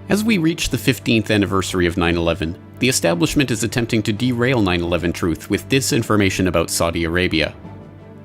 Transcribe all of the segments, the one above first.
As we reach the 15th anniversary of 9/11, the establishment is attempting to derail 9/11 truth with disinformation about Saudi Arabia.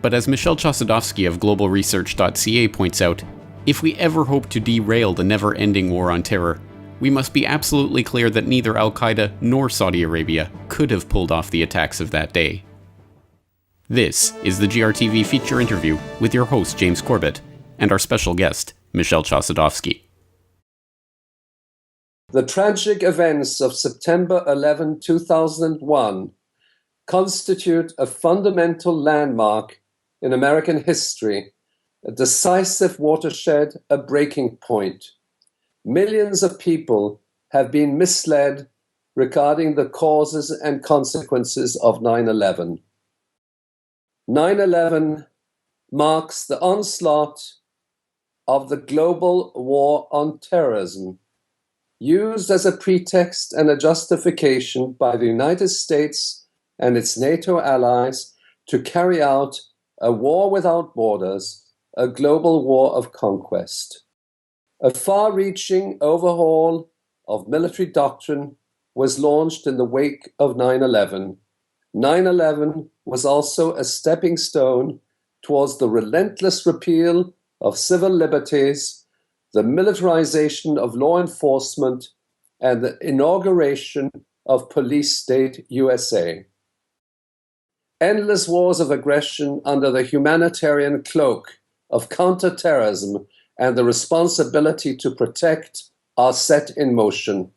But as Michel Chossudovsky of globalresearch.ca points out, if we ever hope to derail the never-ending war on terror, we must be absolutely clear that neither Al-Qaeda nor Saudi Arabia could have pulled off the attacks of that day. This is the GRTV feature interview with your host James Corbett and our special guest, Michel Chossudovsky. The tragic events of September 11, 2001 constitute a fundamental landmark in American history, a decisive watershed, a breaking point. Millions of people have been misled regarding the causes and consequences of 9/11. 9/11 marks the onslaught of the global war on terrorism, used as a pretext and a justification by the United States and its NATO allies to carry out a war without borders, a global war of conquest. A far-reaching overhaul of military doctrine was launched in the wake of 9/11. 9/11 was also a stepping stone towards the relentless repeal of civil liberties, the militarization of law enforcement, and the inauguration of police state USA. Endless wars of aggression under the humanitarian cloak of counterterrorism and the responsibility to protect are set in motion.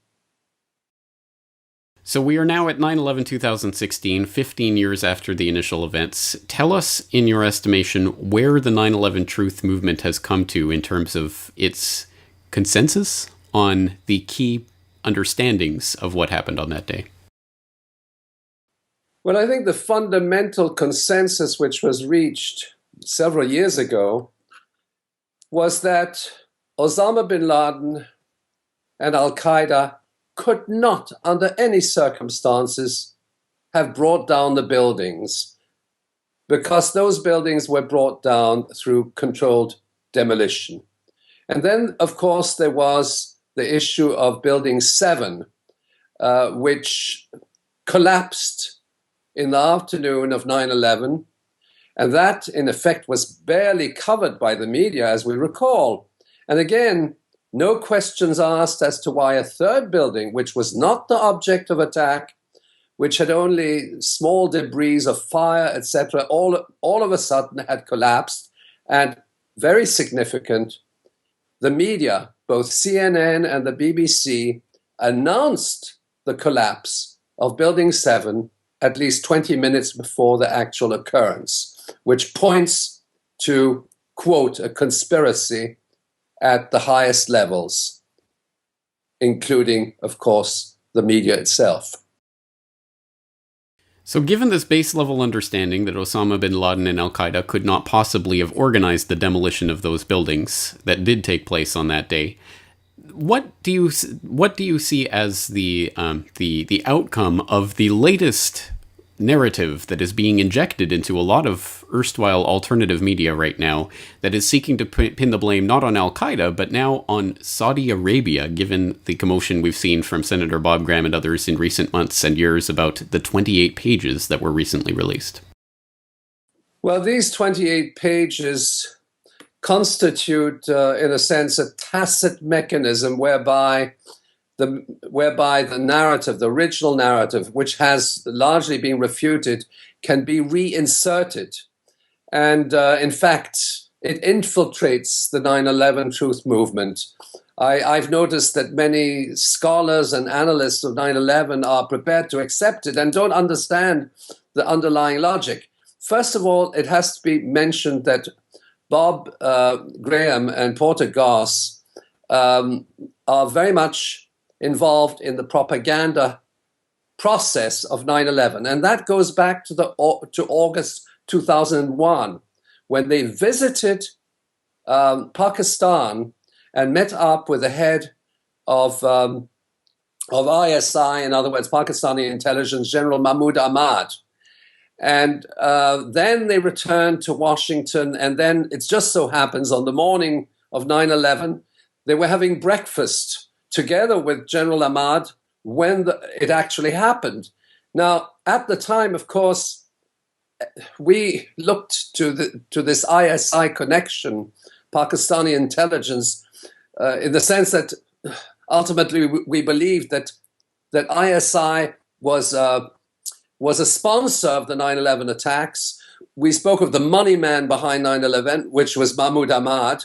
So we are now at 9/11/2016, 15 years after the initial events. Tell us, in your estimation, where the 9/11 truth movement has come to in terms of its consensus on the key understandings of what happened on that day. Well, I think the fundamental consensus which was reached several years ago was that Osama bin Laden and Al-Qaeda could not, under any circumstances, have brought down the buildings, because those buildings were brought down through controlled demolition. And then, of course, there was the issue of Building 7, which collapsed in the afternoon of 9/11, and that, in effect, was barely covered by the media, as we recall. And again, no questions asked as to why a third building, which was not the object of attack, which had only small debris of fire, etc., all of a sudden had collapsed. And very significant, the media, both CNN and the BBC, announced the collapse of Building 7 at least 20 minutes before the actual occurrence, which points to, quote, a conspiracy at the highest levels, including, of course, the media itself. So given this base-level understanding that Osama bin Laden and Al-Qaeda could not possibly have organized the demolition of those buildings that did take place on that day, what do you see as the outcome of the latest narrative that is being injected into a lot of erstwhile alternative media right now that is seeking to pin the blame not on Al-Qaeda, but now on Saudi Arabia, given the commotion we've seen from Senator Bob Graham and others in recent months and years about the 28 pages that were recently released? Well, these 28 pages constitute, in a sense, a tacit mechanism whereby the narrative, the original narrative, which has largely been refuted, can be reinserted. And in fact, it infiltrates the 9/11 truth movement. I've noticed that many scholars and analysts of 9/11 are prepared to accept it and don't understand the underlying logic. First of all, it has to be mentioned that Bob Graham and Porter Goss are very much involved in the propaganda process of 9/11. And that goes back to August 2001, when they visited Pakistan and met up with the head of ISI, in other words, Pakistani intelligence, General Mahmoud Ahmad. And then they returned to Washington, and then it just so happens on the morning of 9/11, they were having breakfast together with General Ahmad when it actually happened. Now, at the time, of course, we looked to this ISI connection, Pakistani intelligence, in the sense that ultimately we believed that ISI was a sponsor of the 9/11 attacks. We spoke of the money man behind 9/11, which was Mahmoud Ahmad.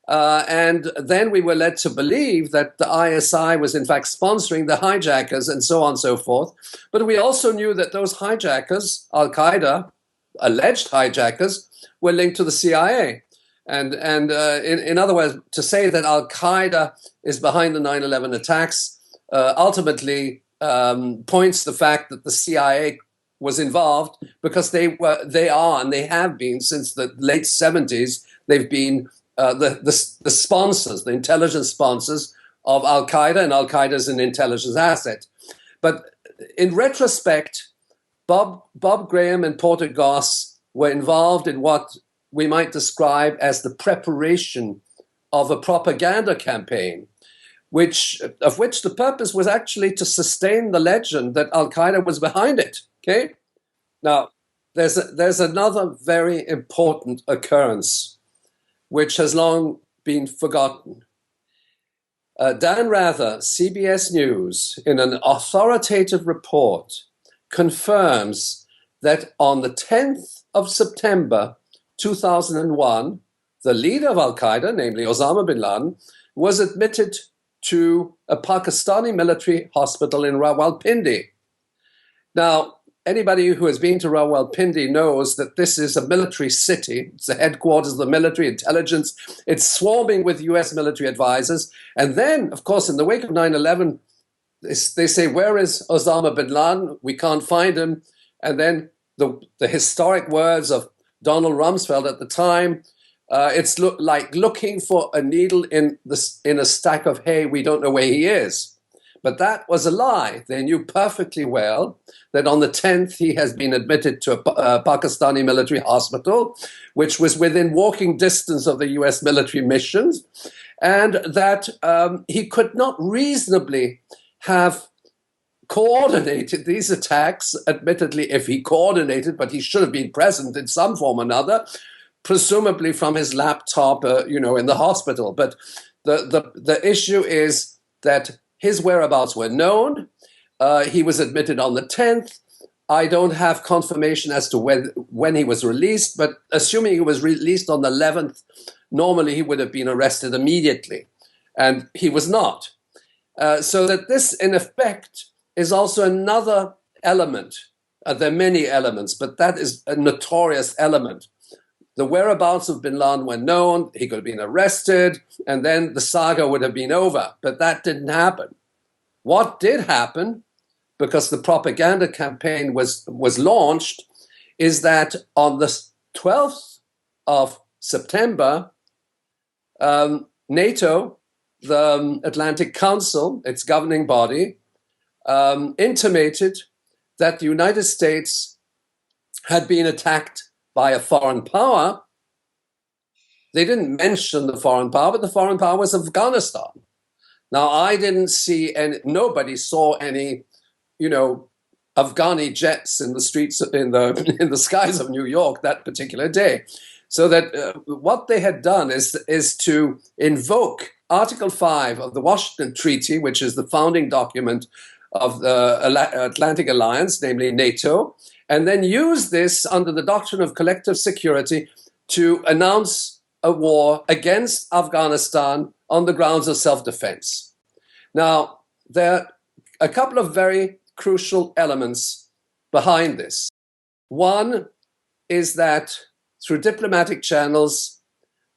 And then we were led to believe that the ISI was in fact sponsoring the hijackers and so on and so forth. But we also knew that those hijackers, Al-Qaeda, alleged hijackers, were linked to the CIA. And in other words, to say that Al-Qaeda is behind the 9/11 attacks ultimately points to the fact that the CIA was involved, because they are and they have been since the late 70s. They've been the sponsors, the intelligence sponsors of Al-Qaeda, and Al-Qaeda is an intelligence asset. But in retrospect, Bob Graham and Porter Goss were involved in what we might describe as the preparation of a propaganda campaign, of which the purpose was actually to sustain the legend that Al-Qaeda was behind it. Okay? Now, there's another very important occurrence which has long been forgotten. Dan Rather, CBS News, in an authoritative report, confirms that on the 10th of September 2001, the leader of Al-Qaeda, namely Osama bin Laden, was admitted to a Pakistani military hospital in Rawalpindi. Now, anybody who has been to Rawalpindi knows that this is a military city. It's the headquarters of the military intelligence. It's swarming with US military advisors. And then, of course, in the wake of 9/11, they say, where is Osama bin Laden? We can't find him. And then the historic words of Donald Rumsfeld at the time, it's like looking for a needle in a stack of hay. We don't know where he is. But that was a lie. They knew perfectly well that on the 10th, he has been admitted to a Pakistani military hospital, which was within walking distance of the US military missions, and that he could not reasonably have coordinated these attacks. Admittedly, if he coordinated, but he should have been present in some form or another, presumably from his laptop, in the hospital. But the issue is that his whereabouts were known. He was admitted on the 10th. I don't have confirmation as to when he was released, but assuming he was released on the 11th, normally he would have been arrested immediately. And he was not. So that this, in effect, is also another element. There are many elements, but that is a notorious element. The whereabouts of bin Laden were known, he could have been arrested, and then the saga would have been over. But that didn't happen. What did happen, because the propaganda campaign was launched, is that on the 12th of September, NATO, the Atlantic Council, its governing body, intimated that the United States had been attacked by a foreign power. They didn't mention the foreign power, but the foreign power was Afghanistan. Now, I didn't see nobody saw any, Afghani jets in the streets, in the skies of New York that particular day. So that what they had done is to invoke Article 5 of the Washington Treaty, which is the founding document of the Atlantic Alliance, namely NATO, and then use this under the doctrine of collective security to announce a war against Afghanistan on the grounds of self-defense. Now, there are a couple of very crucial elements behind this. One is that through diplomatic channels,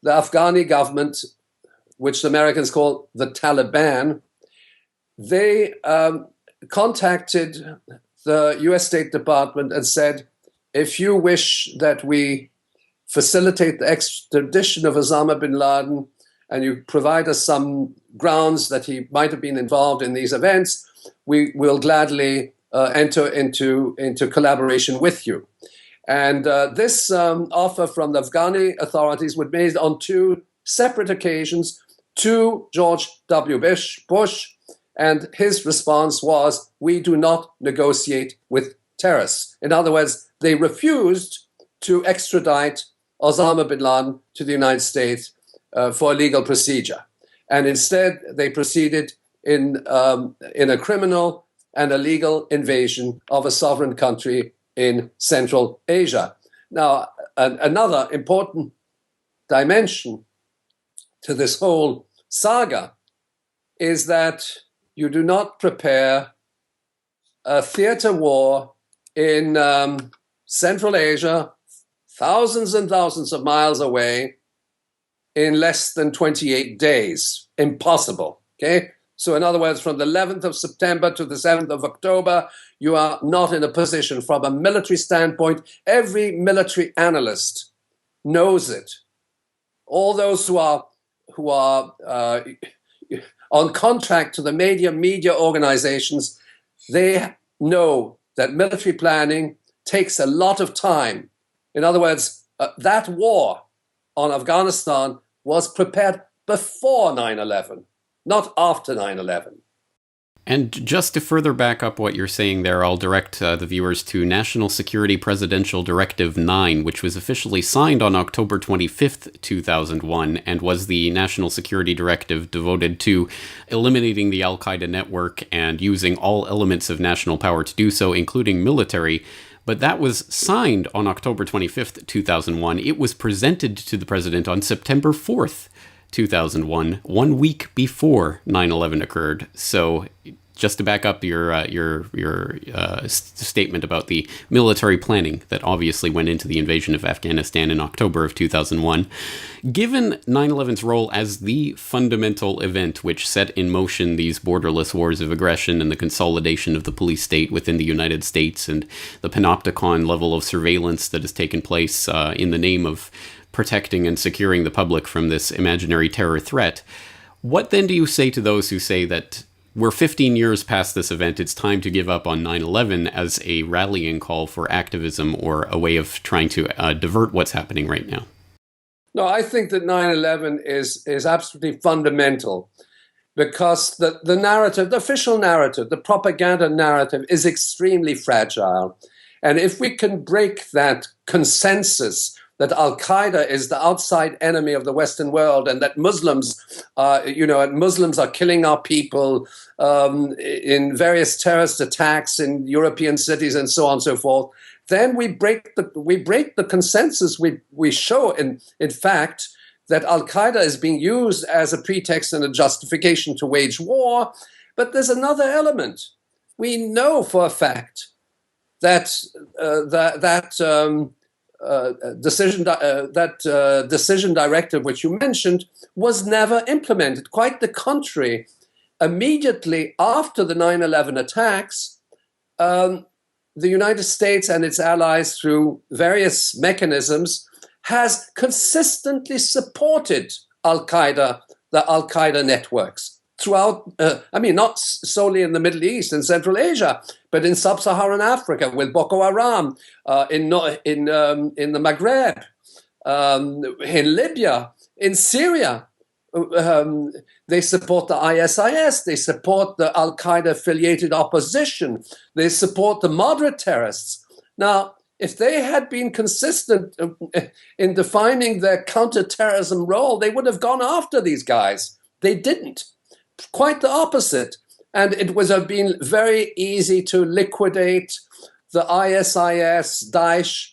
the Afghani government, which the Americans call the Taliban, they contacted the US State Department and said, if you wish that we facilitate the extradition of Osama bin Laden and you provide us some grounds that he might have been involved in these events, we will gladly enter into collaboration with you. And this offer from the Afghani authorities was made on two separate occasions to George W. Bush, and his response was, we do not negotiate with terrorists. In other words, they refused to extradite Osama bin Laden to the United States for a legal procedure. And instead, they proceeded in a criminal and a legal invasion of a sovereign country in Central Asia. Now, another important dimension to this whole saga is that you do not prepare a theater war in Central Asia, thousands and thousands of miles away, in less than 28 days. Impossible, okay? So in other words, from the 11th of September to the 7th of October, you are not in a position from a military standpoint. Every military analyst knows it. All those who are on contract to the media organizations, they know that military planning takes a lot of time. In other words, that war on Afghanistan was prepared before 9/11, not after 9/11. And just to further back up what you're saying there, I'll direct the viewers to National Security Presidential Directive 9, which was officially signed on October 25th, 2001, and was the national security directive devoted to eliminating the al-Qaeda network and using all elements of national power to do so, including military. But that was signed on October 25th, 2001. It was presented to the president on September 4th, 2001, 1 week before 9/11 occurred. So just to back up your statement about the military planning that obviously went into the invasion of Afghanistan in October of 2001, given 9/11's role as the fundamental event which set in motion these borderless wars of aggression and the consolidation of the police state within the United States and the panopticon level of surveillance that has taken place in the name of protecting and securing the public from this imaginary terror threat, what then do you say to those who say that we're 15 years past this event, it's time to give up on 9/11 as a rallying call for activism or a way of trying to divert what's happening right now? No, I think that 9/11 is absolutely fundamental because the narrative, the official narrative, the propaganda narrative is extremely fragile. And if we can break that consensus that al-Qaeda is the outside enemy of the Western world and that Muslims are killing our people in various terrorist attacks in European cities and so on and so forth, then we break the consensus. We show, in fact, that al-Qaeda is being used as a pretext and a justification to wage war. But there's another element. We know for a fact that decision directive which you mentioned was never implemented. Quite the contrary. Immediately after the 9/11 attacks, the United States and its allies, through various mechanisms, has consistently supported al-Qaeda, the al-Qaeda networks throughout, not solely in the Middle East and Central Asia, but in sub-Saharan Africa with Boko Haram, in the Maghreb, in Libya, in Syria. They support the ISIS, they support the al-Qaeda affiliated opposition, they support the moderate terrorists. Now, if they had been consistent in defining their counterterrorism role, they would have gone after these guys. They didn't. Quite the opposite. And it would have been very easy to liquidate the ISIS, Daesh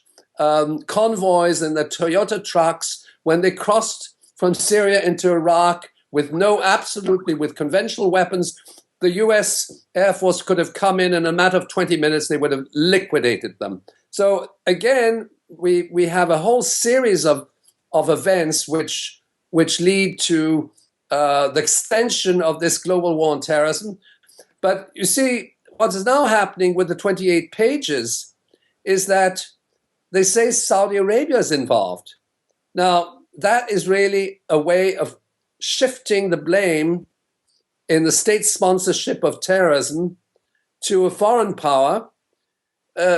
convoys and the Toyota trucks when they crossed from Syria into Iraq with conventional weapons. The US Air Force could have come in a matter of 20 minutes, they would have liquidated them. So again, we have a whole series of events which lead to the extension of this global war on terrorism. But you see, what is now happening with the 28 pages is that they say Saudi Arabia is involved. Now, that is really a way of shifting the blame in the state sponsorship of terrorism to a foreign power,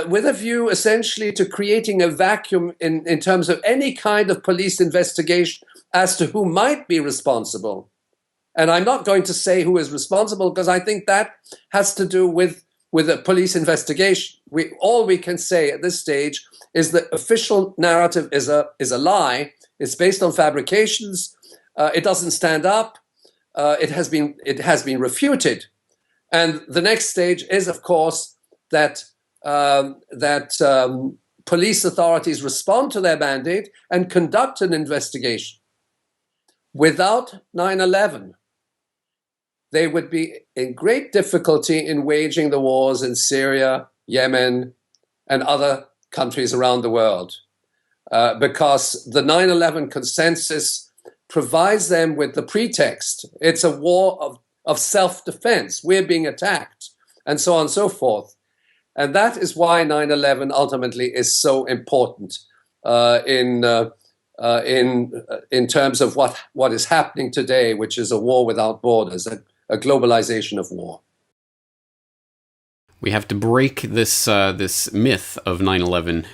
with a view essentially to creating a vacuum in terms of any kind of police investigation as to who might be responsible. And I'm not going to say who is responsible, because I think that has to do with a police investigation. All we can say at this stage is the official narrative is a lie. It's based on fabrications. It doesn't stand up. It has been refuted. And the next stage is, of course, that police authorities respond to their mandate and conduct an investigation. Without 9/11, they would be in great difficulty in waging the wars in Syria, Yemen, and other countries around the world, because the 9/11 consensus provides them with the pretext. It's a war of self-defense. We're being attacked, and so on and so forth. And that is why 9/11 ultimately is so important in terms of what is happening today, which is a war without borders, a globalization of war. We have to break this myth of 9/11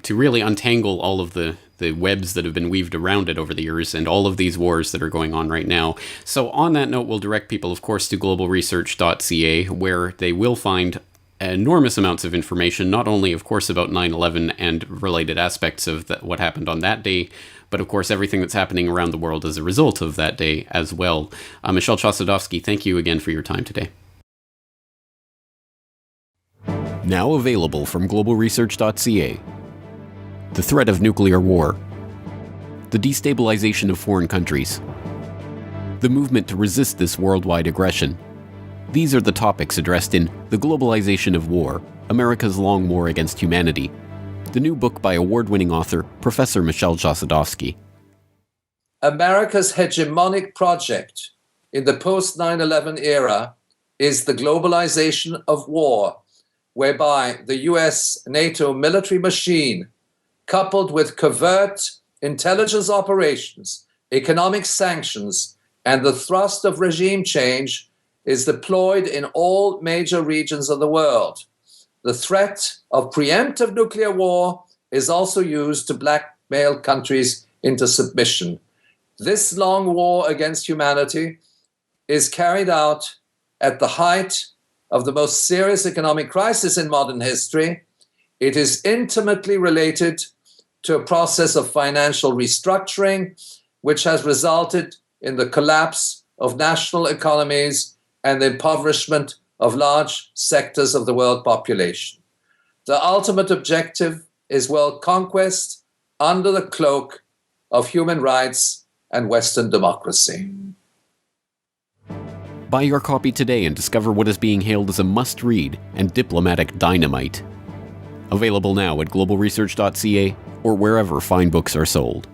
to really untangle all of the webs that have been weaved around it over the years and all of these wars that are going on right now. So on that note, we'll direct people, of course, to globalresearch.ca, where they will find enormous amounts of information, not only, of course, about 9/11 and related aspects of what happened on that day, but, of course, everything that's happening around the world as a result of that day as well. Michel Chossudovsky, thank you again for your time today. Now available from globalresearch.ca. The threat of nuclear war. The destabilization of foreign countries. The movement to resist this worldwide aggression. These are the topics addressed in The Globalization of War, America's Long War Against Humanity, the new book by award-winning author Professor Michel Chossudovsky. America's hegemonic project in the post-9/11 era is the globalization of war, whereby the US-NATO military machine, coupled with covert intelligence operations, economic sanctions, and the thrust of regime change, is deployed in all major regions of the world. The threat of preemptive nuclear war is also used to blackmail countries into submission. This long war against humanity is carried out at the height of the most serious economic crisis in modern history. It is intimately related to a process of financial restructuring, which has resulted in the collapse of national economies and the impoverishment of large sectors of the world population. The ultimate objective is world conquest under the cloak of human rights and Western democracy. Buy your copy today and discover what is being hailed as a must-read and diplomatic dynamite. Available now at globalresearch.ca or wherever fine books are sold.